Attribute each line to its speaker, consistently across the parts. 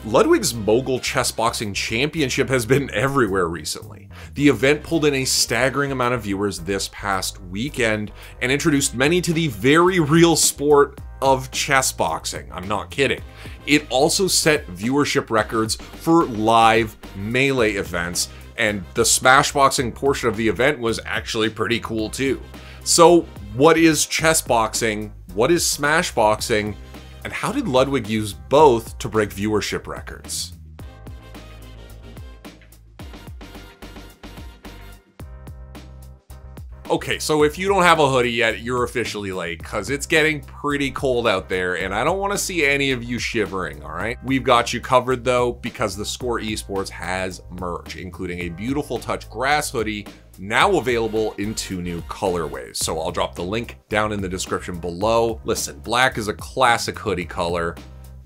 Speaker 1: Ludwig's Mogul Chessboxing Championship has been everywhere recently. The event pulled in a staggering amount of viewers this past weekend and introduced many to the very real sport of chessboxing. I'm not kidding. It also set viewership records for live melee events, and the smashboxing portion of the event was actually pretty cool too. So what is chessboxing? What is smashboxing? And how did Ludwig use both to break viewership records? Okay, so if you don't have a hoodie yet, you're officially late, because it's getting pretty cold out there, and I don't want to see any of you shivering, all right? We've got you covered, though, because theScore Esports has merch, including a beautiful touch grass hoodie, now available in 2 new colorways. So I'll drop the link down in the description below. Listen, black is a classic hoodie color.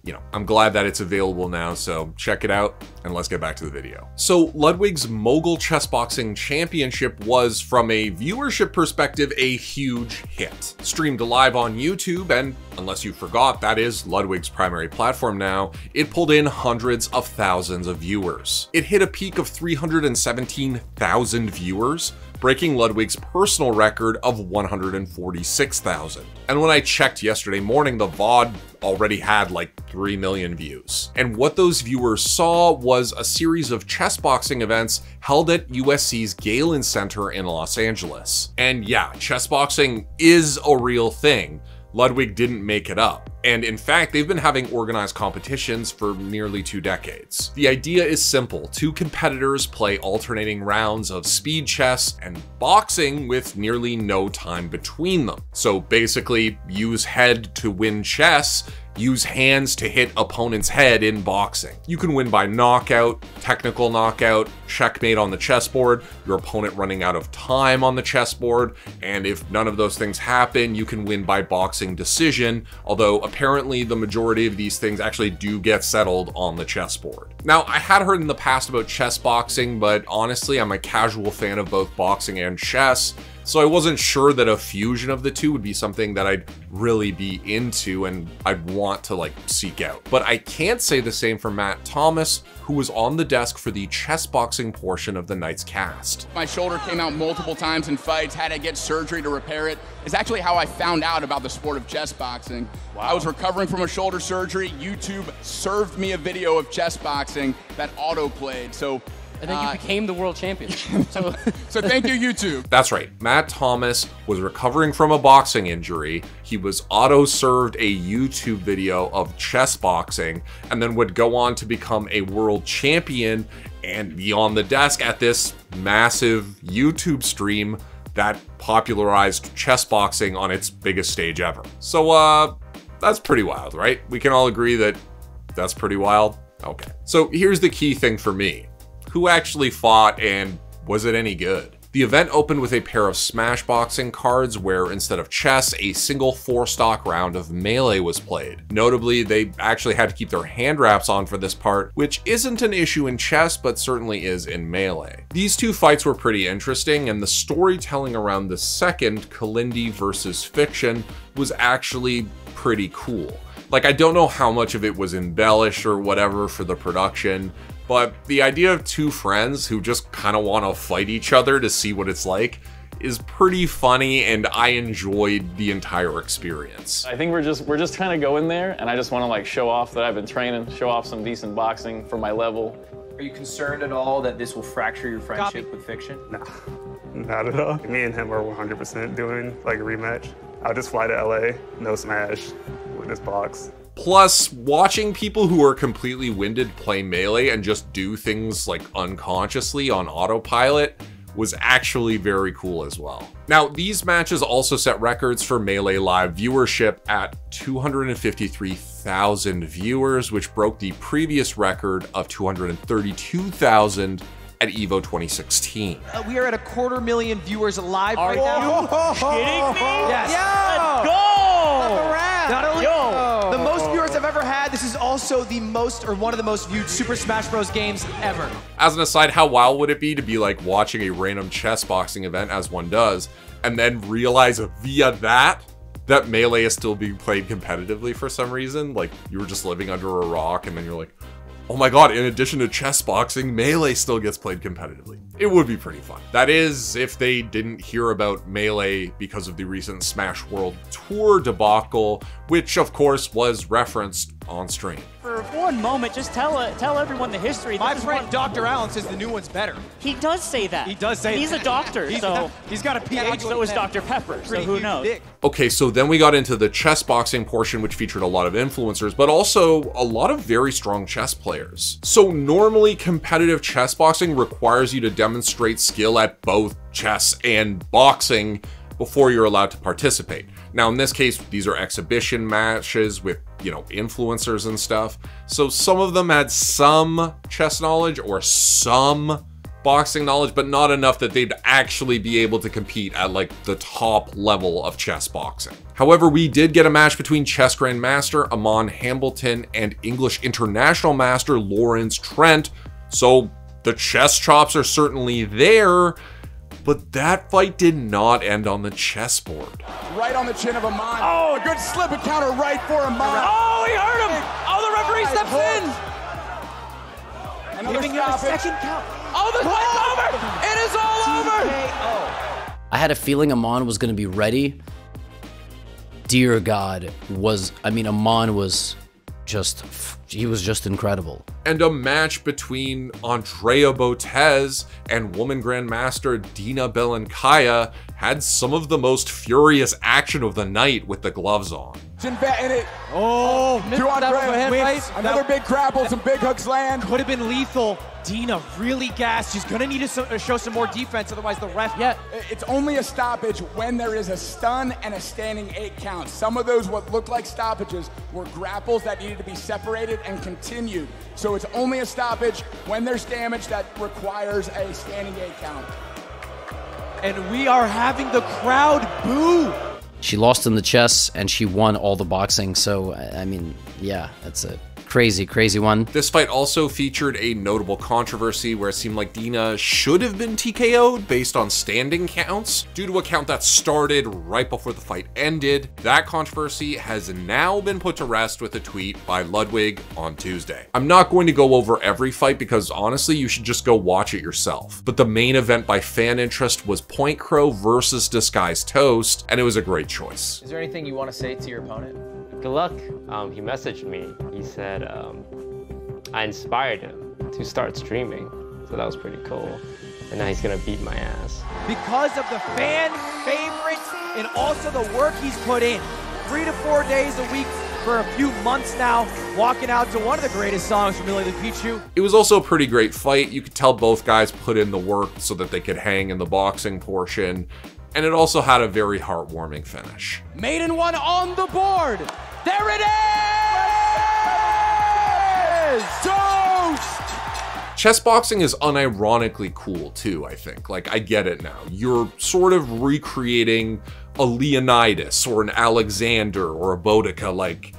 Speaker 1: You know, I'm glad that it's available now, so check it out and let's get back to the video. So Ludwig's Mogul Chessboxing Championship was, from a viewership perspective, a huge hit. Streamed live on YouTube, and unless you forgot, that is Ludwig's primary platform now, it pulled in hundreds of thousands of viewers. It hit a peak of 317,000 viewers, breaking Ludwig's personal record of 146,000. And when I checked yesterday morning, the VOD already had like 3 million views. And what those viewers saw was a series of chessboxing events held at USC's Galen Center in Los Angeles. And yeah, chessboxing is a real thing. Ludwig didn't make it up. And in fact, they've been having organized competitions for nearly 2 decades. The idea is simple. 2 competitors play alternating rounds of speed chess and boxing with nearly no time between them. So basically, use head to win chess, use hands to hit opponent's head in boxing. You can win by knockout, technical knockout, checkmate on the chessboard, your opponent running out of time on the chessboard, and if none of those things happen, you can win by boxing decision, although apparently the majority of these things actually do get settled on the chessboard. Now, I had heard in the past about chess boxing, but honestly, I'm a casual fan of both boxing and chess, so I wasn't sure that a fusion of the two would be something that I'd really be into and I'd want to like seek out. But I can't say the same for Matt Thomas, who was on the desk for the chess boxing portion of the night's cast.
Speaker 2: My shoulder came out multiple times in fights, had to get surgery to repair it. It's actually how I found out about the sport of chess boxing. Wow. I was recovering from a shoulder surgery. YouTube served me a video of chess boxing that auto-played. So
Speaker 3: and then you became the world champion.
Speaker 2: So thank you, YouTube.
Speaker 1: That's right. Matt Thomas was recovering from a boxing injury. He was auto-served a YouTube video of chess boxing and then would go on to become a world champion and be on the desk at this massive YouTube stream that popularized chess boxing on its biggest stage ever. So, that's pretty wild, right? We can all agree that that's pretty wild? Okay. So here's the key thing for me. Who actually fought, and was it any good? The event opened with a pair of smashboxing cards where instead of chess, a single 4-stock round of melee was played. Notably, they actually had to keep their hand wraps on for this part, which isn't an issue in chess, but certainly is in melee. These 2 fights were pretty interesting, and the storytelling around the second, Kalindi versus Fiction, was actually pretty cool. Like, I don't know how much of it was embellished or whatever for the production, but the idea of 2 friends who just kind of want to fight each other to see what it's like is pretty funny, and I enjoyed the entire experience.
Speaker 4: I think we're just trying to go in there, and I just want to like show off that I've been training, show off some decent boxing for my level.
Speaker 5: Are you concerned at all that this will fracture your friendship with Fiction?
Speaker 6: No, not at all. Me and him are 100% doing like a rematch. I'll just fly to LA, no smash, with this box.
Speaker 1: Plus, watching people who are completely winded play melee and just do things like unconsciously on autopilot was actually very cool as well. Now, these matches also set records for Melee Live viewership at 253,000 viewers, which broke the previous record of 232,000 at EVO 2016.
Speaker 7: We are at 250,000 viewers live right now.
Speaker 3: Are you kidding me?
Speaker 7: Yes.
Speaker 3: Let's go!
Speaker 7: Not only the most viewers I've ever had, this is also the most, or one of the most viewed Super Smash Bros. Games ever.
Speaker 1: As an aside, how wild would it be to be like watching a random chess boxing event, as one does, and then realize via that Melee is still being played competitively for some reason? Like, you were just living under a rock and then you're like, Oh my god, in addition to chess boxing, Melee still gets played competitively. It would be pretty fun. That is, if they didn't hear about Melee because of the recent Smash World Tour debacle, which of course was referenced on stream.
Speaker 3: For one moment, just tell everyone the history.
Speaker 7: My friend Dr. Allen says the new one's better.
Speaker 3: He does say that.
Speaker 7: He does say
Speaker 3: he's
Speaker 7: that.
Speaker 3: a doctor,
Speaker 7: He's got a PhD.
Speaker 3: So is Dr. Pepper, so who knows?
Speaker 1: Okay, so then we got into the chess boxing portion, which featured a lot of influencers, but also a lot of very strong chess players. So normally competitive chess boxing requires you to demonstrate skill at both chess and boxing before you're allowed to participate. Now, in this case, these are exhibition matches with, you know, influencers and stuff. So some of them had some chess knowledge or some boxing knowledge, but not enough that they'd actually be able to compete at like the top level of chess boxing. However, we did get a match between chess grandmaster Amon Hambleton and English international master Lawrence Trent. So the chess chops are certainly there, but that fight did not end on the chessboard.
Speaker 2: Right on the chin of Amon. Oh, a good slip and counter right for Amon.
Speaker 3: Oh, he hurt him! Oh, the referee steps in!
Speaker 2: Another
Speaker 3: Giving him a
Speaker 2: stoppage.
Speaker 3: second count. Oh, the fight's over! It is all over!
Speaker 8: I had a feeling Amon was going to be ready. Dear God, Amon was he was just incredible.
Speaker 1: And a match between Andrea Botez and woman grandmaster Dina Belenkaya had some of the most furious action of the night with the gloves on.
Speaker 7: Oh,
Speaker 2: Another big grapple, some big hooks land.
Speaker 7: could have been lethal. Dina really gassed. She's gonna need to show some more defense, otherwise the ref.
Speaker 2: Yeah, it's only a stoppage when there is a stun and a standing 8 count. Some of those what looked like stoppages were grapples that needed to be separated and continued. So it's only a stoppage when there's damage that requires a standing 8 count.
Speaker 7: And we are having the crowd boo.
Speaker 8: She lost in the chess and she won all the boxing. So, I mean, yeah, that's a crazy, crazy one.
Speaker 1: This fight also featured a notable controversy where it seemed like Dina should have been TKO'd based on standing counts due to a count that started right before the fight ended. That controversy has now been put to rest with a tweet by Ludwig on Tuesday. I'm not going to go over every fight because honestly, you should just go watch it yourself. But the main event by fan interest was Point Crow versus Disguised Toast, and it was a great choice.
Speaker 5: Is there anything you want to say to your opponent?
Speaker 9: Good luck. He messaged me. He said I inspired him to start streaming. So that was pretty cool. And now he's gonna beat my ass.
Speaker 7: Because of the fan favorites and also the work he's put in. 3 to 4 days a week for a few months now, walking out to one of the greatest songs from Millie the Pichu.
Speaker 1: It was also a pretty great fight. You could tell both guys put in the work so that they could hang in the boxing portion. And it also had a very heartwarming finish.
Speaker 7: Maiden one on the board. There it is! Toast!
Speaker 1: Chess boxing is unironically cool too, I think. Like, I get it now. You're sort of recreating a Leonidas or an Alexander or a Boudica. Like,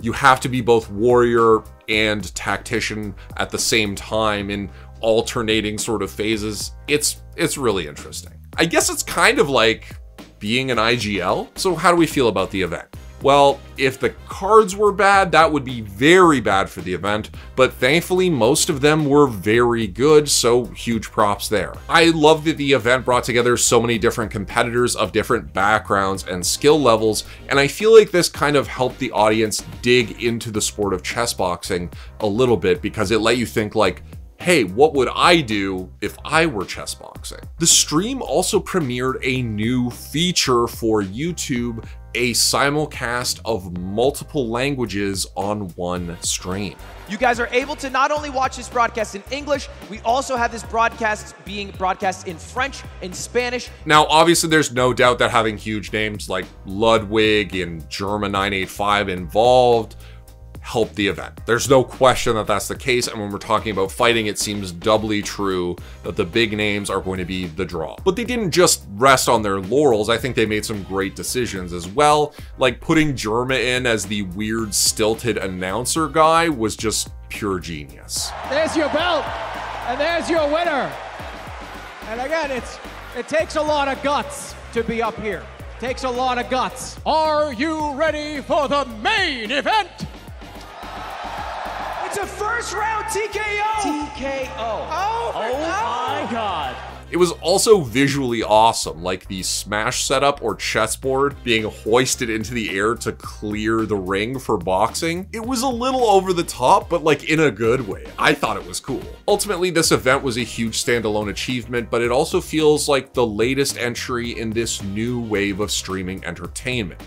Speaker 1: you have to be both warrior and tactician at the same time in alternating sort of phases. It's really interesting. I guess it's kind of like being an IGL. So how do we feel about the event? Well, if the cards were bad, that would be very bad for the event, but thankfully most of them were very good, so huge props there. I love that the event brought together so many different competitors of different backgrounds and skill levels, and I feel like this kind of helped the audience dig into the sport of chess boxing a little bit because it let you think like, hey, what would I do if I were chess boxing? The stream also premiered a new feature for YouTube, a simulcast of multiple languages on one stream.
Speaker 7: You guys are able to not only watch this broadcast in English, we also have this broadcast being broadcast in French and Spanish.
Speaker 1: Now, obviously, there's no doubt that having huge names like Ludwig and German 985 involved help the event. There's no question that that's the case, and when we're talking about fighting, it seems doubly true that the big names are going to be the draw. But they didn't just rest on their laurels. I think they made some great decisions as well, like putting Germa in as the weird stilted announcer guy was just pure genius.
Speaker 10: There's your belt, and there's your winner. And again, it takes a lot of guts to be up here. Takes a lot of guts. Are you ready for the main event? It's a first round TKO.
Speaker 7: TKO.
Speaker 10: Oh
Speaker 7: my God.
Speaker 1: It was also visually awesome, like the smash setup or chessboard being hoisted into the air to clear the ring for boxing. It was a little over the top, but like in a good way. I thought it was cool. Ultimately, this event was a huge standalone achievement, but it also feels like the latest entry in this new wave of streaming entertainment.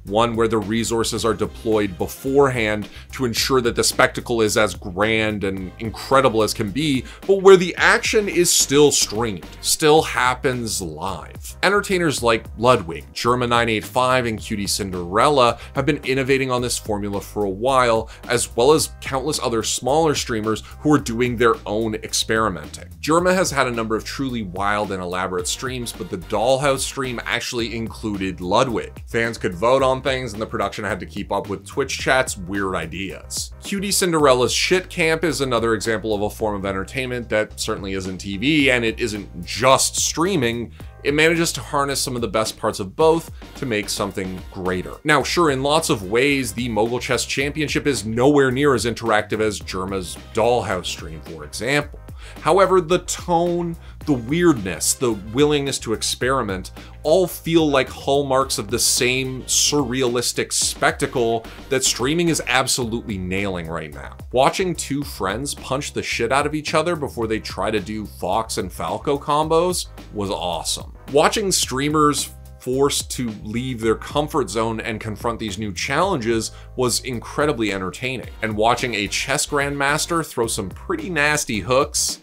Speaker 1: One where the resources are deployed beforehand to ensure that the spectacle is as grand and incredible as can be, but where the action is still streamed, still happens live. Entertainers like Ludwig, Germa985, and Cutie Cinderella have been innovating on this formula for a while, as well as countless other smaller streamers who are doing their own experimenting. Germa has had a number of truly wild and elaborate streams, but the Dollhouse stream actually included Ludwig. Fans could vote on things and the production had to keep up with Twitch chat's weird ideas. Cutie Cinderella's shit camp is another example of a form of entertainment that certainly isn't TV, and it isn't just streaming. It manages to harness some of the best parts of both to make something greater. Now, sure, in lots of ways, the Mogul Chess Championship is nowhere near as interactive as Germa's Dollhouse stream, for example. However, the tone, the weirdness, the willingness to experiment all feel like hallmarks of the same surrealistic spectacle that streaming is absolutely nailing right now. Watching two friends punch the shit out of each other before they try to do Fox and Falco combos was awesome. Watching streamers forced to leave their comfort zone and confront these new challenges was incredibly entertaining. And watching a chess grandmaster throw some pretty nasty hooks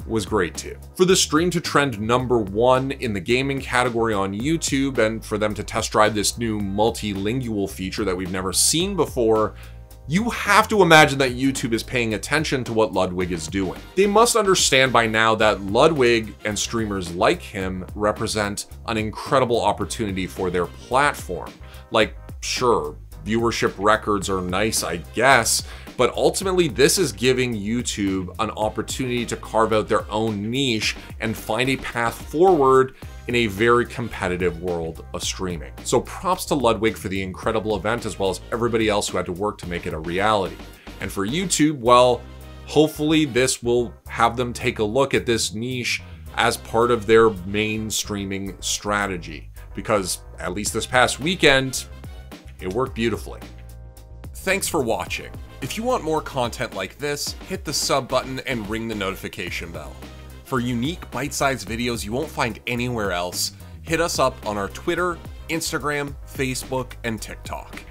Speaker 1: was great too. For the stream to trend #1 in the gaming category on YouTube, and for them to test drive this new multilingual feature that we've never seen before, you have to imagine that YouTube is paying attention to what Ludwig is doing. They must understand by now that Ludwig and streamers like him represent an incredible opportunity for their platform. Like, sure, viewership records are nice, I guess, but ultimately this is giving YouTube an opportunity to carve out their own niche and find a path forward in a very competitive world of streaming. So props to Ludwig for the incredible event, as well as everybody else who had to work to make it a reality. And for YouTube, well, hopefully this will have them take a look at this niche as part of their main streaming strategy, because at least this past weekend, it worked beautifully. Thanks for watching. If you want more content like this, hit the sub button and ring the notification bell. For unique bite-sized videos you won't find anywhere else, hit us up on our Twitter, Instagram, Facebook, and TikTok.